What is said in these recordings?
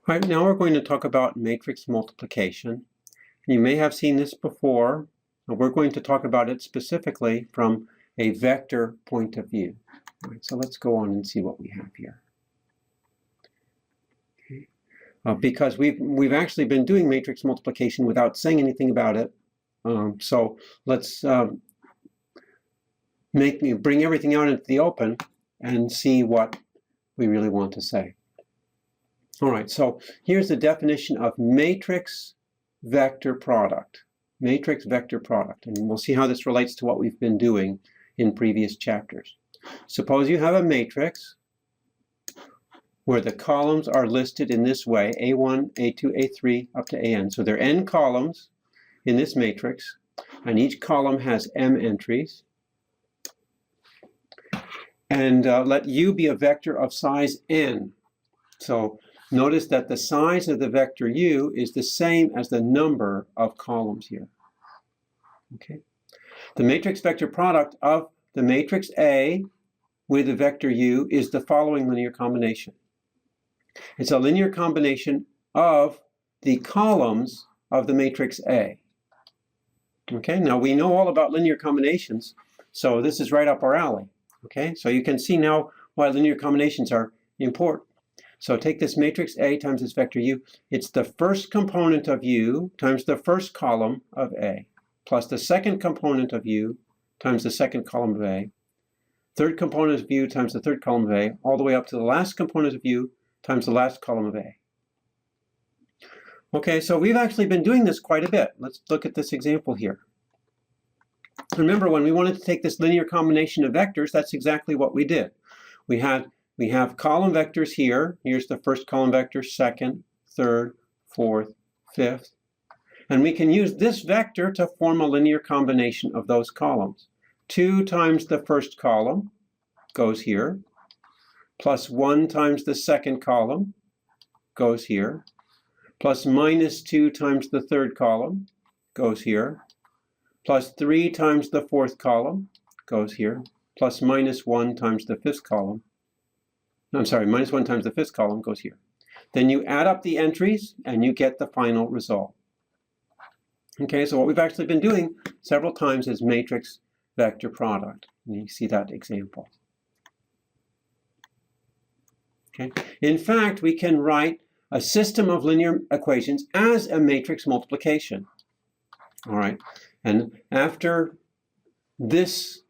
All right, now we're going to talk about matrix multiplication. You may have seen this before, but we're going to talk about it specifically from a vector point of view. All right, so let's go on and see what we have here. Okay. Because we've actually been doing matrix multiplication without saying anything about it. So let's bring everything out into the open and see what we really want to say. All right, so here's the definition of matrix vector product. Matrix vector product, and we'll see how this relates to what we've been doing in previous chapters. Suppose you have a matrix where the columns are listed in this way, A1, A2, A3, up to AN. So there are n columns in this matrix, and each column has m entries. And let U be a vector of size n. So notice that the size of the vector U is the same as the number of columns here. Okay. The matrix vector product of the matrix A with the vector U is the following linear combination. It's a linear combination of the columns of the matrix A. Okay, now we know all about linear combinations, so this is right up our alley. Okay, so you can see now why linear combinations are important. So take this matrix A times this vector U. It's the first component of U times the first column of A, plus the second component of U times the second column of A, third component of U times the third column of A, all the way up to the last component of U times the last column of A. Okay, so we've actually been doing this quite a bit. Let's look at this example here. Remember, when we wanted to take this linear combination of vectors, that's exactly what we did. We have column vectors here. Here's the first column vector, second, third, fourth, fifth. And we can use this vector to form a linear combination of those columns. 2 times the first column goes here, plus 1 times the second column goes here, plus minus 2 times the third column goes here, plus 3 times the fourth column goes here, plus minus 1 times the fifth column. I'm sorry, minus 1 times the fifth column goes here. Then you add up the entries and you get the final result. Okay, so what we've actually been doing several times is matrix vector product. And you see that example. Okay. In fact, we can write a system of linear equations as a matrix multiplication. All right, and after this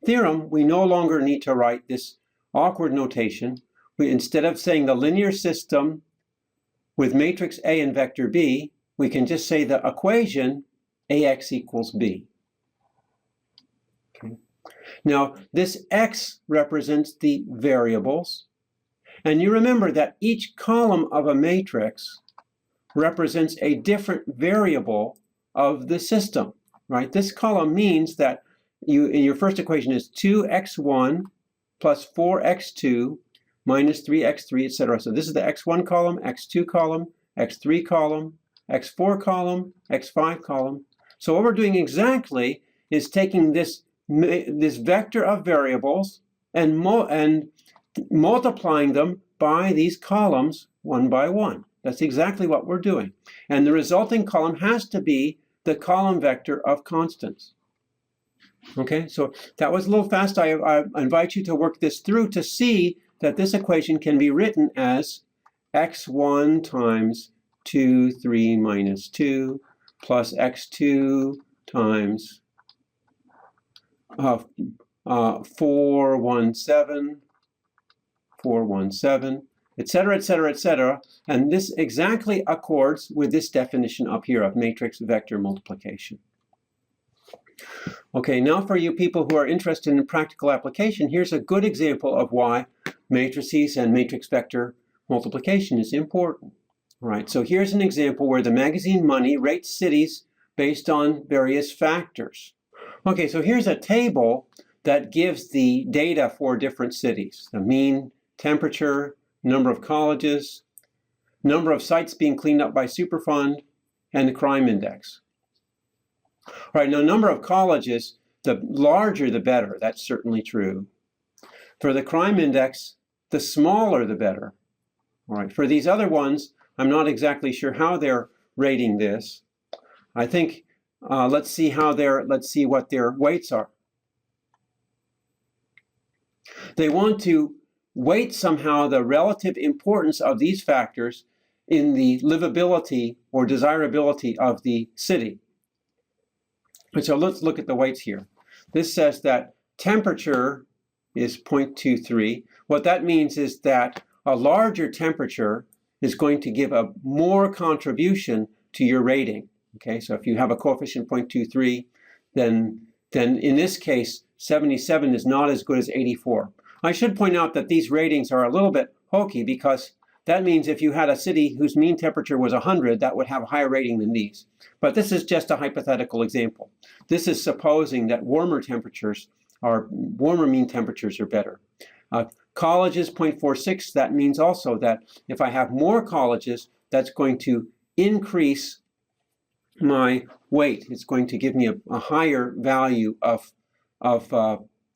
theorem, we no longer need to write this awkward notation. Instead of saying the linear system with matrix A and vector B, we can just say the equation AX equals B. Okay. Now, this X represents the variables. And you remember that each column of a matrix represents a different variable of the system, right? This column means that in your first equation is 2x1 plus 4x2 minus 3x3, etc. So this is the x1 column, x2 column, x3 column, x4 column, x5 column. So what we're doing exactly is taking this vector of variables and multiplying them by these columns one by one. That's exactly what we're doing. And the resulting column has to be the column vector of constants. Okay, so that was a little fast. I invite you to work this through to see that this equation can be written as x1 times 2, 3 minus 2 plus x2 times 417, etc., etc., etc. And this exactly accords with this definition up here of matrix vector multiplication. Okay, now for you people who are interested in practical application, here's a good example of why matrices and matrix vector multiplication is important. All right, so here's an example where the magazine Money rates cities based on various factors. Okay, so here's a table that gives the data for different cities: the mean temperature, number of colleges, number of sites being cleaned up by Superfund, and the crime index. All right, now number of colleges, the larger the better. That's certainly true. For the crime index, the smaller the better. All right, for these other ones, I'm not exactly sure how they're rating this. I think let's see what their weights are. They want to weight somehow the relative importance of these factors in the livability or desirability of the city. And so let's look at the weights here. This says that temperature is 0.23. What that means is that a larger temperature is going to give a more contribution to your rating. Okay, so if you have a coefficient 0.23, then in this case, 77 is not as good as 84. I should point out that these ratings are a little bit hokey because that means if you had a city whose mean temperature was 100, that would have a higher rating than these. But this is just a hypothetical example. This is supposing that warmer mean temperatures are better. Colleges, 0.46, that means also that if I have more colleges, that's going to increase my weight. It's going to give me a higher value of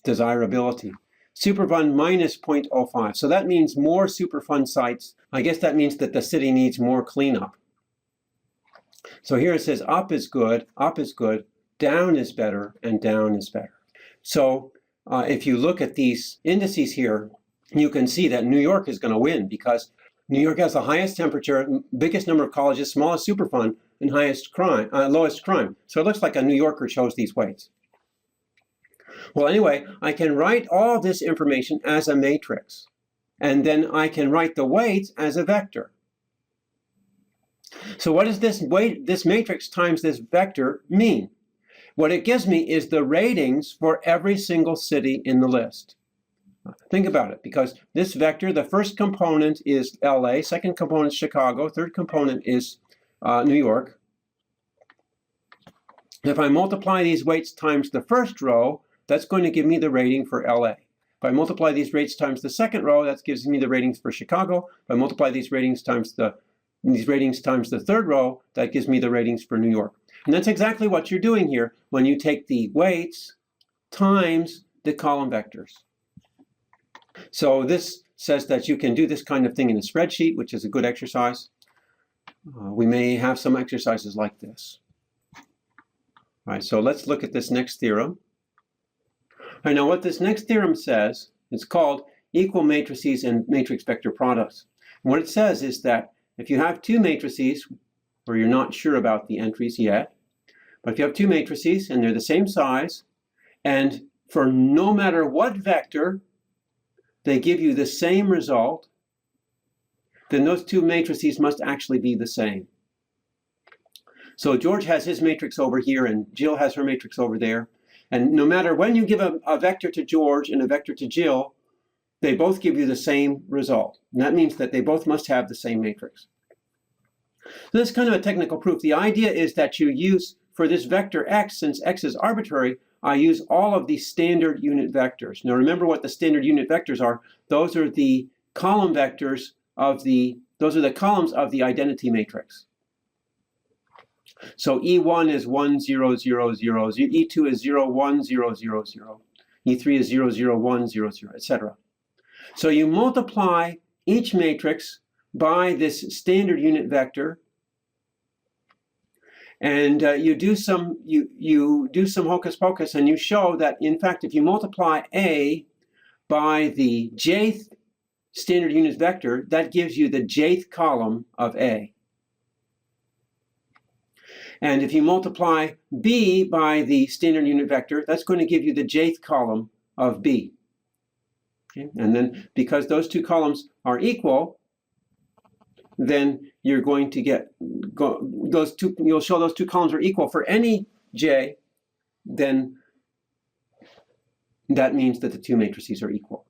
desirability. Superfund minus 0.05. So that means more Superfund sites. I guess that means that the city needs more cleanup. So here it says up is good, down is better, and down is better. So if you look at these indices here, you can see that New York is going to win because New York has the highest temperature, biggest number of colleges, smallest Superfund, and lowest crime. So it looks like a New Yorker chose these weights. Well, anyway, I can write all this information as a matrix, and then I can write the weights as a vector. So what does this matrix times this vector mean? What it gives me is the ratings for every single city in the list. Think about it, because this vector, the first component is LA, second component is Chicago, third component is New York. If I multiply these weights times the first row, that's going to give me the rating for LA. If I multiply these rates times the second row, that gives me the ratings for Chicago. If I multiply these ratings times the third row, that gives me the ratings for New York. And that's exactly what you're doing here when you take the weights times the column vectors. So this says that you can do this kind of thing in a spreadsheet, which is a good exercise. We may have some exercises like this. All right, so let's look at this next theorem. All right, now what this next theorem says, it's called equal matrices and matrix vector products. And what it says is that if you have two matrices, where you're not sure about the entries yet, but if you have two matrices and they're the same size, and for no matter what vector, they give you the same result, then those two matrices must actually be the same. So George has his matrix over here and Jill has her matrix over there. And no matter when you give a vector to George and a vector to Jill, they both give you the same result. And that means that they both must have the same matrix. So this is kind of a technical proof. The idea is that you use, for this vector x, since x is arbitrary, I use all of the standard unit vectors. Now remember what the standard unit vectors are. Those are the column vectors of those are the columns of the identity matrix. So E1 is 1, 0, 0, 0. E2 is 0, 1, 0, 0, 0. E3 is 0, 0, 1, 0, 0, etc. So you multiply each matrix by this standard unit vector, and you do some hocus pocus, and you show that in fact if you multiply A by the jth standard unit vector, that gives you the jth column of A. And if you multiply B by the standard unit vector, that's going to give you the jth column of B. Okay? And then because those two columns are equal, then you're going to get you'll show those two columns are equal for any J, then that means that the two matrices are equal.